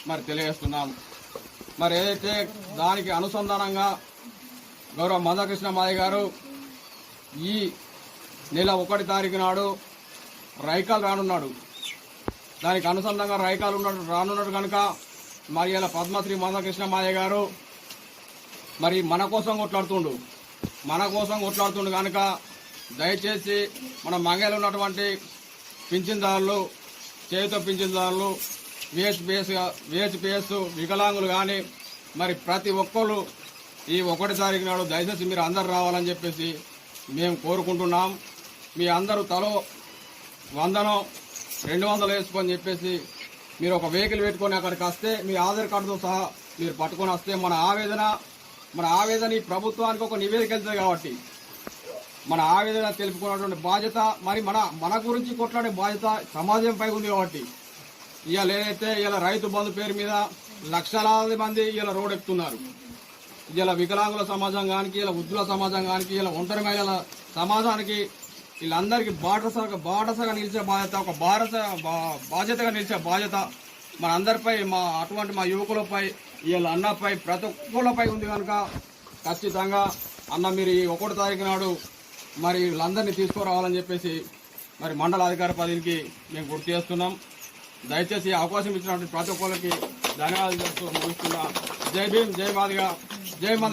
మరి తెలియజేస్తున్నాం. మరి ఏదైతే దానికి అనుసంధానంగా గౌరవ మందకృష్ణ మాదిగ గారు ఈ నెల 1 తారీఖు నాడు రైకాలు రానున్నాడు. దానికి అనుసంధానంగా రైకాలు రానున్నాడు కనుక మరి ఇలా పద్మశ్రీ మందకృష్ణ మాదిగ గారు మరి మన కోసం కొట్లాడుతుండు కనుక దయచేసి మన మంగళ ఉన్నటువంటి పింఛన్దారులు, చేతితో పింఛన్దారులు, విహెచ్పిఎస్ వికలాంగులు కానీ మరి ప్రతి ఒక్కరు ఈ 1 తారీఖు నాడు దయచేసి మీరు అందరు రావాలని చెప్పేసి మేము కోరుకుంటున్నాం. మీ అందరూ తలో 100-200 వేసుకొని చెప్పేసి మీరు ఒక వెహికల్ పెట్టుకొని అక్కడికి వస్తే మీ ఆధార్ కార్డుతో సహా మీరు పట్టుకొని వస్తే మన ఆవేదన ఈ ప్రభుత్వానికి ఒక నివేదిక వెళ్తుంది కాబట్టి మన ఆవేదన తెలుపుకున్నటువంటి బాధ్యత మరి మన గురించి కొట్లాడే బాధ్యత సమాజంపై ఉంది కాబట్టి ఇవాళ ఏదైతే ఇలా రైతు బంధు పేరు మీద లక్షలాది మంది ఇలా రోడ్ ఎక్కుతున్నారు. ఇలా వికలాంగుల సమాజం కానీ, ఇలా వృద్ధుల సమాజం కానీ, ఇలా ఒంటరి మహిళల సమాజానికి వీళ్ళందరికీ బాటసగా నిలిచే బాధ్యత, ఒక బాధ్యతగా నిలిచే బాధ్యత మన అందరిపై, అటువంటి మా యువకులపై, వీళ్ళ అన్నపై, ప్రతి ఒక్కళ్ళపై ఉంది కనుక ఖచ్చితంగా అన్న మీరు ఈ 1 తారీఖు నాడు మరి వీళ్ళందరినీ తీసుకురావాలని చెప్పేసి మరి మండల అధికార పదవికి మేము గుర్తు చేస్తున్నాం. దయచేసి అవకాశం ఇచ్చినటువంటి ప్రతి ఒక్కరికి ధన్యవాదాలు చెప్తూ ముగిస్తున్నా. జై భీమ్, జై మాదిగ, జై మంద.